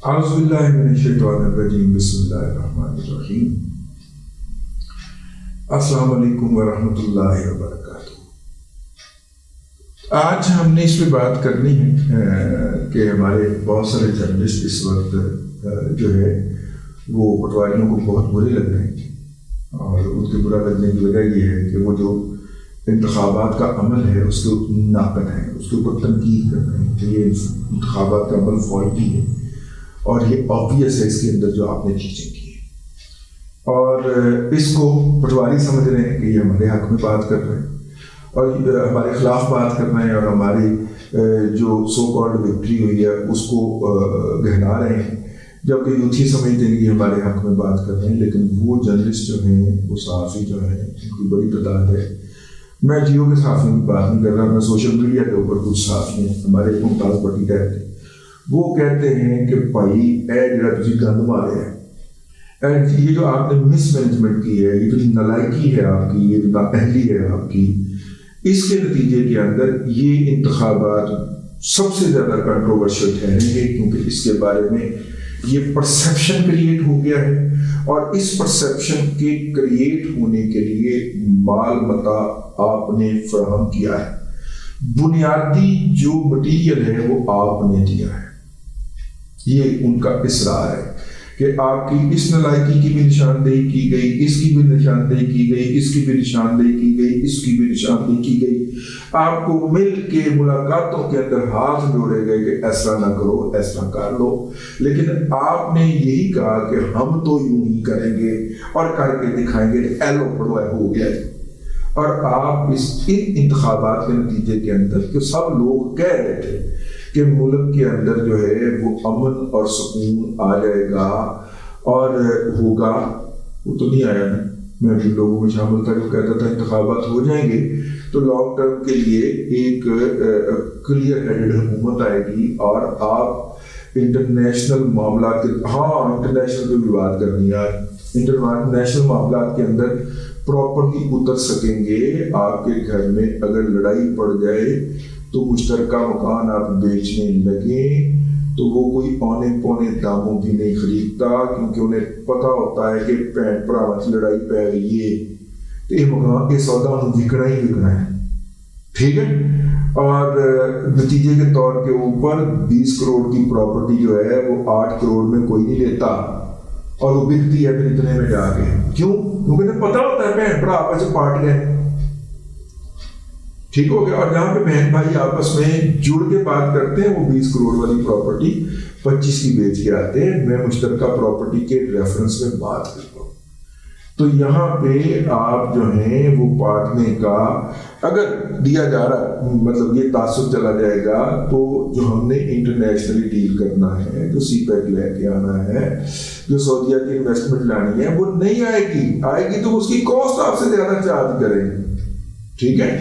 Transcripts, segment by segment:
اعوذ باللہ من الشیطان الرجیم بسم اللہ الرحمن الرحیم السلام علیکم ورحمۃ اللہ وبرکاتہ۔ آج ہم نے اس پہ بات کرنی ہے کہ ہمارے بہت سارے جرنلسٹ اس وقت جو ہے وہ پٹواریوں کو بہت برے لگ رہے ہیں، اور ان کے برا لگنے کی وجہ یہ ہے کہ وہ جو انتخابات کا عمل ہے اس کے ناقد ہیں، اس کے اوپر تنقید کر رہے ہیں کہ یہ انتخابات کا عمل فالٹی ہے اور یہ آبویس ہے اس کے اندر جو آپ نے چیزیں کی ہیں، اور اس کو پٹواری سمجھ رہے ہیں کہ یہ ہمارے حق میں بات کر رہے ہیں اور ہمارے خلاف بات کر رہے ہیں، اور ہماری جو سو کالڈ وکٹری ہوئی ہے اس کو گہنا رہے ہیں، جبکہ یوتھی سمجھتے ہیں کہ ہمارے حق میں بات کر رہے ہیں۔ لیکن وہ جرنلسٹ جو ہیں، وہ صحافی جو ہیں، ان کی بڑی تعداد ہے۔ میں جیو کے صحافیوں کی بات نہیں کر رہا، میں سوشل میڈیا کے اوپر کچھ صحافی ہیں، ہمارے ممتاز بٹی کہتے ہیں، وہ کہتے ہیں کہ بھائی اے جڑا تسی گند مارے ہیں، یہ جو آپ نے مس مینجمنٹ کی ہے، یہ جو نالائکی ہے آپ کی، یہ جو نااہلی ہے آپ کی، اس کے نتیجے کے اندر یہ انتخابات سب سے زیادہ کنٹروورشل ٹھہریں گے، کیونکہ اس کے بارے میں یہ پرسیپشن کریٹ ہو گیا ہے، اور اس پرسیپشن کے کریٹ ہونے کے لیے مال متا آپ نے فراہم کیا ہے، بنیادی جو مٹیریل ہے وہ آپ نے دیا ہے۔ یہ ان کا اصرار ہے کہ آپ کی اس نالائکی کی بھی نشاندہی کی گئی، اس کی بھی نشاندہی کی گئی، اس کی بھی نشاندہی کی گئی، اس کی بھی نشاندہی کی گئی۔ آپ کو مل کے ملاقاتوں کے اندر ہاتھ جوڑے گئے کہ ایسا نہ کرو، ایسا کر لو، لیکن آپ نے یہی کہا کہ ہم تو یوں ہی کریں گے اور کر کے دکھائیں گے، ایلو پڑو ہے ہو گیا ہے۔ اور آپ ان انتخابات کے نتیجے کے اندر کہ سب لوگ کہہ رہے تھے کہ ملک کے اندر جو ہے وہ امن اور سکون آ جائے گا اور ہوگا، وہ تو نہیں آیا نا۔ میں بھی لوگوں میں شامل تھا جو کہتا تھا انتخابات ہو جائیں گے تو لانگ ٹرم کے لیے ایک کلیئر ہیڈڈ حکومت آئے گی، اور آپ انٹرنیشنل معاملات کے انٹرنیشنل پہ بھی بات کرنی ہے، انٹرنیشنل معاملات کے اندر پراپرلی اتر سکیں گے۔ آپ کے گھر میں اگر لڑائی پڑ جائے تو مشترکہ مکان آپ بیچنے لگیں تو وہ کوئی اونے پونے داموں بھی نہیں خریدتا، کیونکہ انہیں پتہ ہوتا ہے کہ بھن بھراواں وچ لڑائی پی گئی ہے تو یہ مکان یہ سودا ہوں وکنا ہی وکنا ہے، ٹھیک ہے۔ اور نتیجے کے طور کے اوپر 20 کروڑ کی پراپرٹی جو ہے وہ 8 کروڑ میں کوئی نہیں لیتا، اور وہ بکتی ہے پھر اتنے میں جا کے، کیوں؟ کیونکہ انہیں پتہ ہوتا ہے بہن بھرا آپس میں پاٹ گئے، ٹھیک ہو گیا۔ اور جہاں پہ بہن بھائی آپس میں جڑ کے بات کرتے ہیں، وہ 20 کروڑ والی پراپرٹی 25 کی بیچ کے آتے ہیں۔ میں مشترکہ پراپرٹی کے ریفرنس میں بات کرتا ہوں، تو یہاں پہ آپ جو ہیں وہ بانٹنے کا اگر دیا جا رہا، مطلب یہ تعصب چلا جائے گا، تو جو ہم نے انٹرنیشنلی ڈیل کرنا ہے، جو سی پیک لے کے آنا ہے، جو سعودیہ کی انویسٹمنٹ لانی ہے، وہ نہیں آئے گی تو اس کی کاسٹ آپ سے زیادہ چارج کریں گے، ٹھیک ہے،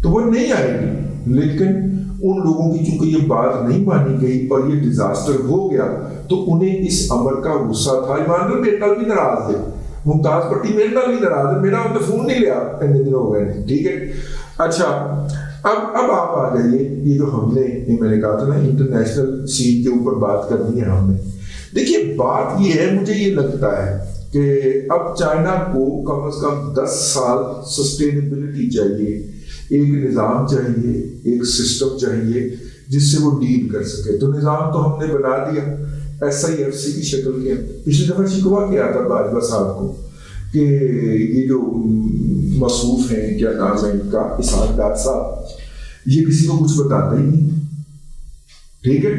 تو وہ نہیں آئے گی۔ لیکن ان لوگوں کی چونکہ یہ بات نہیں مانی گئی اور یہ ڈیزاسٹر ہو گیا تو انہیں اس امر کا غصہ تھا۔ ایمان میرے نال بھی ناراض ہے، ممتاز بٹی میرے نال بھی ناراض ہے، میرا انہیں فون نہیں لیا اتنے دن ہو گئے، ٹھیک ہے۔ اچھا اب آپ آ جائیے، یہ جو ہم نے میں نے کہا تھا نا انٹرنیشنل سین کے اوپر بات کرنی ہے ہم نے۔ دیکھیے بات یہ ہے، مجھے یہ لگتا ہے کہ اب چائنا کو کم از کم 10 سال سسٹینیبلٹی چاہیے، ایک نظام چاہیے، ایک سسٹم چاہیے جس سے وہ ڈیل کر سکے۔ تو نظام تو ہم نے بنا دیا SIFC کی شکل کے اندر۔ پچھلی دفعہ شکوہ کیا تھا باجوہ صاحب کو کہ یہ جو مصروف ہیں، کیا نام ہے ان کا، اسحاق ڈار صاحب، یہ کسی کو کچھ بتاتا ہی نہیں، ٹھیک ہے۔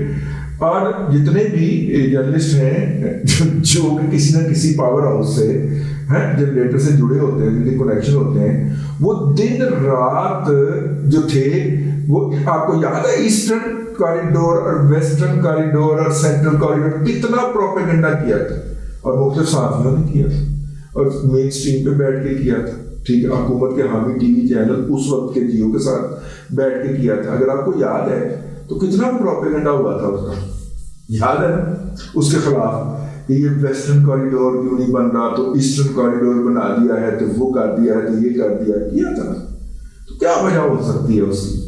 اور جتنے بھی جرنلسٹ ہیں جو کہ کسی نہ کسی پاور ہاؤس سے جنریٹر سے جڑے ہوتے ہیں، جن کے کنیکشن ہوتے ہیں، وہ دن رات جو تھے، وہ آپ کو یاد ہے ایسٹرن کاریڈور اور ویسٹرن کاریڈور اور سینٹرل کاریڈور کتنا پروپیگنڈا کیا تھا، اور مختلف صحافیوں نے کیا تھا اور مین اسٹریم پہ بیٹھ کے کیا تھا، ٹھیک ہے۔ حکومت کے حامی ٹی وی چینل اس وقت کے جیو کے ساتھ بیٹھ کے کیا تھا، اگر آپ کو یاد ہے تو کتنا پروپیگنڈا ہوا تھا اس کا، یاد ہے نا، اس کے خلاف کہ یہ ویسٹرن کوریڈور کیوں نہیں بن رہا، تو ایسٹرن کوریڈور بنا دیا ہے، تو وہ کر دیا ہے، تو یہ کر دیا ہے، کیا تھا نا۔ تو کیا وجہ ہو سکتی ہے اس کی،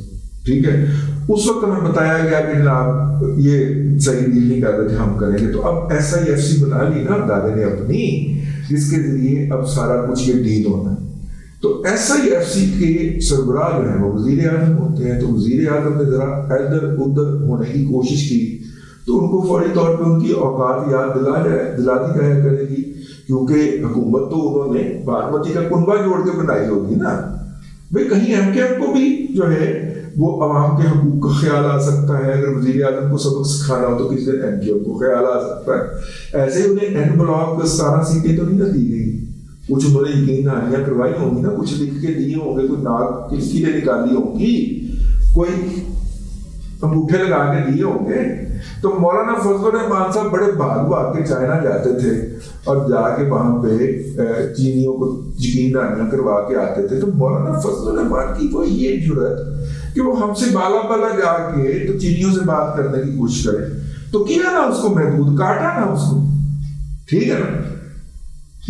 ٹھیک ہے۔ اس وقت ہمیں بتایا گیا کہ جناب یہ صحیح ڈیل نہیں کر رہے تھے، ہم کریں گے. تو اب SIFC بنا لی نا دادے نے اپنی، جس کے ذریعے اب سارا کچھ یہ ڈیل ہونا ہے. تو SIFC کے سربراہ جو ہیں وہ وزیر اعظم ہوتے ہیں. تو وزیر اعظم نے ذرا ادھر ادھر ہونے کی کوشش کی تو ان کو فوری طور پہ ان کی اوقات یاد دلا دی جایا کرے گی، کیونکہ حکومت تو انہوں نے بارمتی کا کنبہ جوڑ کے بنائی ہوگی نا. بھائی کہیں MKM کو بھی جو ہے وہ عوام کے حقوق کا خیال آ سکتا ہے. اگر وزیر اعظم کو سبق سکھانا ہو تو کسی دن MKM کو خیال آ سکتا ہے. ایسے انہیں N بلاک 17 سیٹیں تو نہیں نہ دی گئی، کچھ انہوں نے یقین دہانیاں کروائی ہوں گی نا، کچھ لکھ کے دیے ہوں گے، کوئی ناک کلکیلیں نکالی ہوں گی، کوئی انگوٹھے لگا کے دیے ہوں گے. تو مولانا فضل الرحمان صاحب بڑے بھاگو آ کے چائنا جاتے تھے اور جا کے وہاں پہ چینیوں کو یقین دہانیاں کروا کے آتے تھے. تو مولانا فضل الرحمان کی وہ یہ جرأت کہ وہ ہم سے بالا بالا جا کے تو چینیوں سے بات کرنے کی کوشش کرے. تو کیا نا اس کو محدود، کاٹا نا اس کو، ٹھیک ہے نا.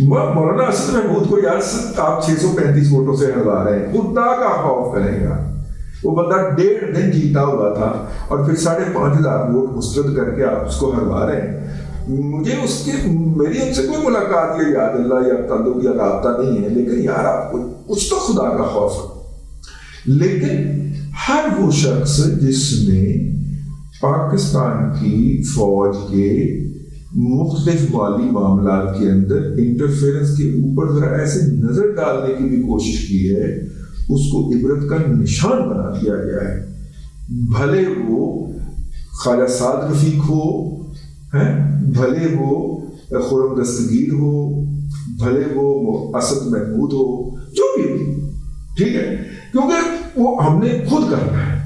مولانا اسد محمود کو یار آپ 635 ووٹوں سے ہروا رہے ہیں، خدا کا خوف کرے گا. وہ بندہ 1.5 دن جیتا ہوا تھا اور پھر 5,500 ووٹ مسترد کر کے آپ اس کو ہروا رہے ہیں. مجھے اس کی میری ان سے کوئی ملاقات یا یاد اللہ یا تعلق یا رابطہ نہیں ہے، لیکن یار آپ کو کچھ تو خدا کا خوف ہے. لیکن ہر وہ شخص جس نے پاکستان کی فوج کے مختلف مالی معاملات کے اندر انٹرفیئرنس کے اوپر ذرا ایسے نظر ڈالنے کی بھی کوشش کی ہے، اس کو عبرت کا نشان بنا دیا گیا ہے. بھلے وہ خواجہ سعد رفیق ہو، بھلے وہ خرم دستگیر ہو، بھلے وہ اسد محمود ہو، جو بھی ہو، ٹھیک ہے، کیونکہ وہ ہم نے خود کرنا ہے.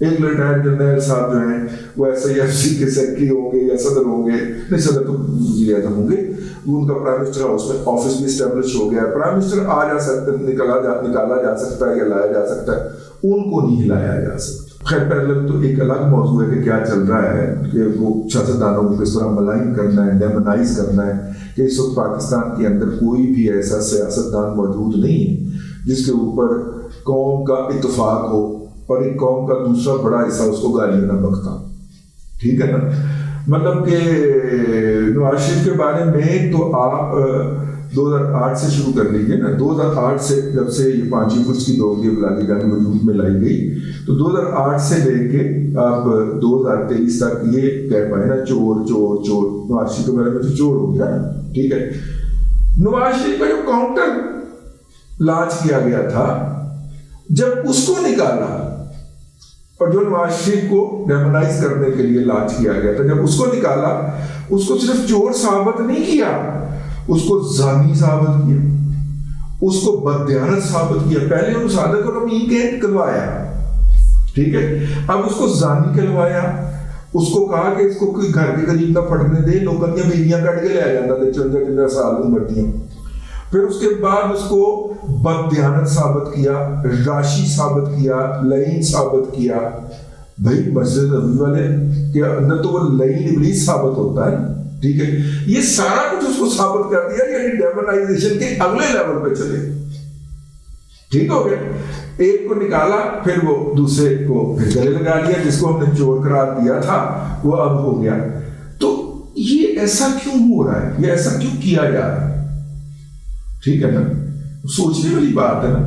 ایک ریٹائرڈ جنرل صاحب جو ہیں وہ SIFC کے سیکرٹری ہوں گے یا صدر ہوں گے، نہیں صدر تو وزیر اعظم ہوں گے، ان کا پرائم منسٹر ہاؤس میں آفس بھی اسٹیبلش ہو گیا ہے. پرائم منسٹر آ جا سکتا ہے، نکالا جا سکتا ہے یا لایا جا سکتا ہے، ان کو نہیں لایا جا سکتا. خیر پہلے تو ایک الگ موضوع ہے کہ کیا چل رہا ہے کہ وہ سیاستدانوں کو کس طرح ملائن کرنا ہے، ڈیمونائز کرنا ہے، کہ اس وقت پاکستان کے اندر کوئی بھی ایسا سیاستدان موجود نہیں ہے جس کے اوپر قوم کا اتفاق ہو اور ایک قوم کا دوسرا بڑا حصہ اس کو گالیاں نہ بکتا. ٹھیک ہے نا. مطلب کہ نواز شریف کے بارے میں تو آپ 2008 سے شروع کر لیجیے نا. 2008 سے جب سے یہ 5 فٹ کی دوگلی بلالی گان وجود میں لائی گئی تو 2008 سے لے کے آپ 2023 تک یہ کہہ پائے نا چور چور چور. نواز شریف کے بارے میں تو چور ہو گیا نا. ٹھیک ہے. نواز شریف کا جو کاؤنٹر لانچ کیا گیا تھا، جب اس کو نکالا اور جو نواز شریف کو ڈیمونائز کرنے کے لیے لانچ کیا گیا تھا، جب اس کو نکالا، اس کو صرف چور ثابت نہیں کیا، اس کو زانی ثابت کیا، اس کو بددیانت ثابت کیا. پہلے انہوں صادق اور امین کے کلوایا، ٹھیک ہے، اب اس کو زانی کلوایا. اس کو کہا کہ اس کو کوئی گھر کے قریب نہ پھٹنے دے، لوگوں کی بیویاں کٹ کے لے آ جاتا تھے 54 سال عمر دیا. پھر اس کے بعد اس کو بددیانت ثابت کیا، راشی ثابت کیا، لعین ثابت کیا. بھائی مسجد نبوی والے کے اندر تو وہ لعین ابلیس ثابت ہوتا ہے. ٹھیک ہے. یہ سارا کچھ اس کو ثابت کر دیا، یعنی ڈیمونائزیشن کے اگلے لیول پہ چلے. ٹھیک ہو گیا. ایک کو نکالا، پھر وہ دوسرے کو پھر گلے لگا لیا، جس کو ہم نے چور قرار دیا تھا وہ اب ہو گیا. تو یہ ایسا کیوں ہو رہا ہے، یہ ایسا کیوں کیا جا رہا ہے؟ ٹھیک ہے نا. سوچنے والی بات ہے نا.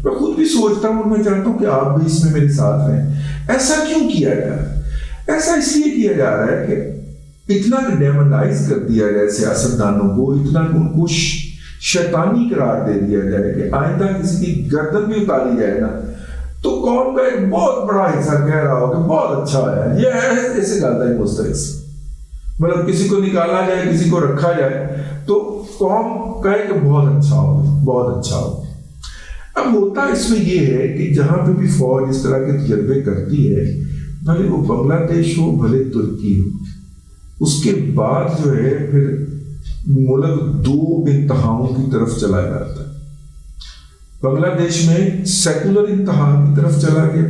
میں خود بھی سوچتا ہوں اور میں چاہتا ہوں کہ آپ بھی اس میں میرے ساتھ رہیں. ایسا کیوں کیا جا رہا ہے؟ ایسا اس لیے کیا جا رہا ہے کہ اتنا ڈیمونائز کر دیا جائے سیاستدانوں کو، اتنا ان کو شیطانی قرار دے دیا جائے کہ آئندہ کسی کی گردن بھی اتاری جائے نا تو قوم کا ایک بہت بڑا حصہ کہہ رہا ہو کہ بہت اچھا ہے. یہ ایسے گاتا ہے مستقص، مطلب کسی کو نکالا جائے، کسی کو رکھا جائے تو قوم کہے کہ بہت اچھا ہو، بہت اچھا ہو. اب ہوتا اس میں یہ ہے کہ جہاں پہ بھی فوج اس طرح کے تجربے کرتی ہے، بھلے وہ بنگلہ دیش ہو بھلے ترکی ہو، اس کے بعد جو ہے پھر ملک 2 انتہاؤں کی طرف چلا جاتا ہے. بنگلہ دیش میں سیکولر انتہا کی طرف چلا گیا،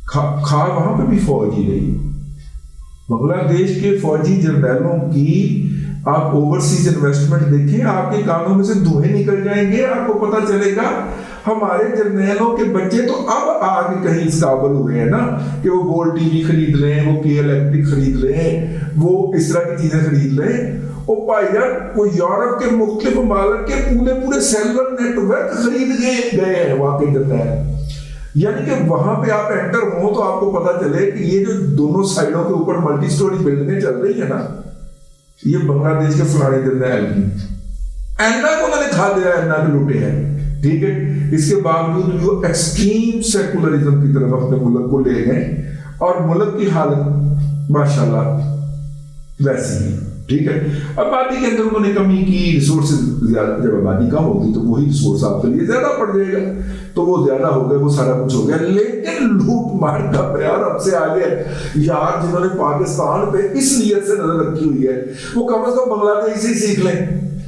کھا وہاں پہ بھی فوج ہی رہی. بنگلہ دیش کے فوجی جرنیلوں کی آپ اوورسیز انویسٹمنٹ دیکھیں، آپ کے کانوں میں سے دھوئیں نکل جائیں گے. آپ کو پتا چلے گا ہمارے جرنیلوں کے بچے تو اب آگے کہیں اس قابل ہوئے ہیں نا کہ وہ گولڈ ٹی وی خرید لیں, وہ کے الیکٹرک خرید لیں, وہ اس طرح کی چیزیں خرید لیں. وہ بھائی جان وہ یورپ کے مختلف ممالک کے پورے سیلولر نیٹ ورک خرید گئے ہیں واقعی جرنیل. یعنی کہ وہاں پہ آپ انٹر ہوں تو آپ کو پتا چلے کہ یہ جو دونوں سائڈوں کے اوپر ملٹی سٹوری بلڈنگیں چل رہی ہیں نا, یہ بنگلہ دیش کے فلانے جرنیل کی اینا کو انہوں نے کھا دیا, اینا کے لوٹے ہیں. ٹھیک ہے, اس کے باوجود وہ ایکسٹریم سیکولرزم کی طرف اپنے ملک کو لے گئے اور ملک کی حالت ماشاءاللہ ویسی ہی. ٹھیک ہے, آبادی کے اندر انہوں نے کمی کی, ریسورسز زیادہ, جب آبادی کم ہوگی تو وہی ریسورس آپ کے لیے زیادہ پڑ جائے گا, تو وہ زیادہ ہو گئے, وہ سارا کچھ ہو گیا. لیکن لوٹ مار کا پیار اب سے آگے یار, جنہوں نے پاکستان پہ اس نیت سے نظر رکھی ہوئی ہے وہ کم از کم بنگلہ دیش سے سیکھ لیں.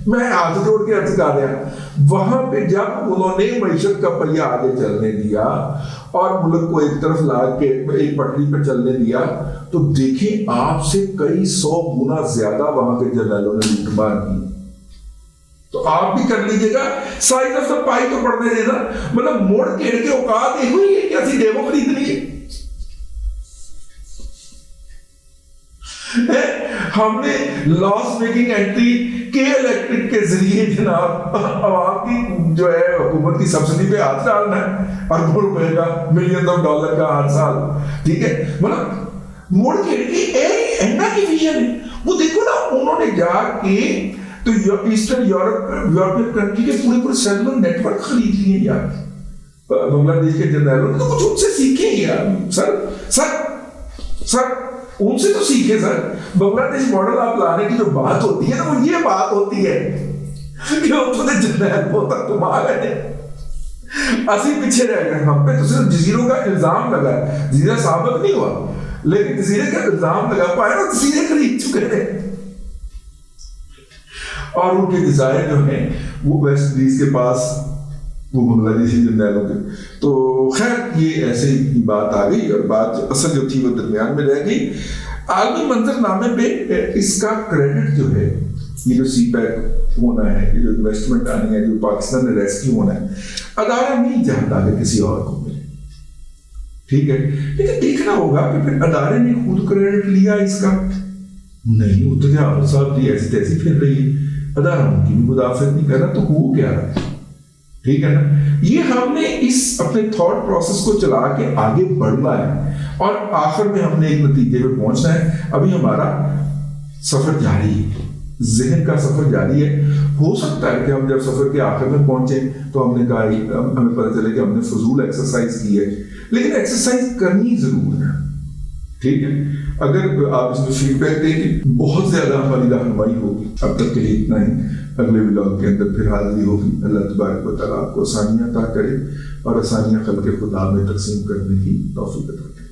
میں ہاتھ جوڑ کے عرض کر رہا ہوں, وہاں پہ جب انہوں نے معیشت کا پہیہ آگے چلنے دیا اور ملک کو ایک طرف لا کے ایک پٹری پہ چلنے دیا, تو دیکھیں آپ سے کئی 100 گنا زیادہ وہاں کے جرنیلوں نے لوٹ مار کی. تو آپ بھی کر لیجیے گا, سائز آف دا پائی تو پڑھنے دینا, مطلب موڑ کیڑ کے اوقات یہ ہوئی ہے کہ اسی ڈیمو خریدنی ہے. ہم نے لاس میکنگ اینٹری کے الیکٹرک کے ذریعے جناب عوام کی جو ہے حکومت کی سبسڈی پہ ہاتھ ڈالنا ہے, اربوں روپے کا, ملین آف ڈالر کا ہر سال. ٹھیک ہے, مطلب موڑ کے اینا کی ویژن ہے. وہ دیکھو نا, انہوں نے جا کے تو ایسٹرن یورپین کنٹری کے پورے سیلولر نیٹ ورک خرید لیے یار. بنگلہ دیش کے جرنیلوں نے تو کچھ ان سے سیکھیں یار. سر ان سے تو سیکھے سر. بنگلہ دیش ماڈل آپ لانے کی جو بات ہوتی ہے نا, وہ یہ بات ہوتی ہے کہ اتوں نے جرنیل ہوتا کمال ہے, اسی پیچھے رہ گئے. ہم پہ تو صرف جزیروں کا الزام لگا ہے, جزیرہ ثابت نہیں ہوا لیکن جزیرے کا الزام لگا پائے نا, جزیرے خرید چکے ہیں. اور ان کے جزائر جو ہیں وہ ویسٹ انڈیز کے پاس, وہ بنگلہ دیشی جرنیلوں کے. تو خیر یہ ایسے ہی بات آ گئی, اور بات اصل جو تھی وہ درمیان میں رہ گئی. عالمی منظر نامے پہ اس کا کریڈٹ جو ہے, یہ جو سی پیک ہونا ہے, یہ جو انویسٹمنٹ آنی ہے, جو پاکستان میں ریسکیو ہونا ہے, ادارہ نہیں چاہتا کہ کسی اور کو ملے. ٹھیک ہے, لیکن دیکھنا ہوگا کہ پھر ادارے نے خود کریڈٹ لیا اس کا نہیں. وہ تو جہاں صاحب جی ایسی تیسی پھر رہی ہے, ادارہ ان کی بھی مدافعت نہیں کر رہا, تو ہو کیا رہا ہے. ٹھیک ہے نا, یہ ہم نے اس اپنے تھاٹ پروسیس کو چلا کے آگے بڑھنا ہے اور آخر میں ہم نے ایک نتیجے پہ پہنچنا ہے. ابھی ہمارا سفر جاری ہے, ذہن کا سفر جاری ہے. ہو سکتا ہے کہ ہم جب سفر کے آخر میں پہنچے تو ہم نے کہا, ہمیں پتہ چلے کہ ہم نے فضول ایکسرسائز کی ہے, لیکن ایکسرسائز کرنی ضرور ہے. ٹھیک ہے, اگر آپ اس میں فیڈ بیک دیں گے بہت زیادہ ہماری رہنمائی ہوگی. اب تک کے لیے اتنا ہی, اگلے ولاگ کے اندر پھر حاضری ہوگی. اللہ تبارک و تعالیٰ آپ کو آسانیاں عطا کرے اور آسانیاں خلق خدا میں تقسیم کرنے کی توفیق عطا کرے.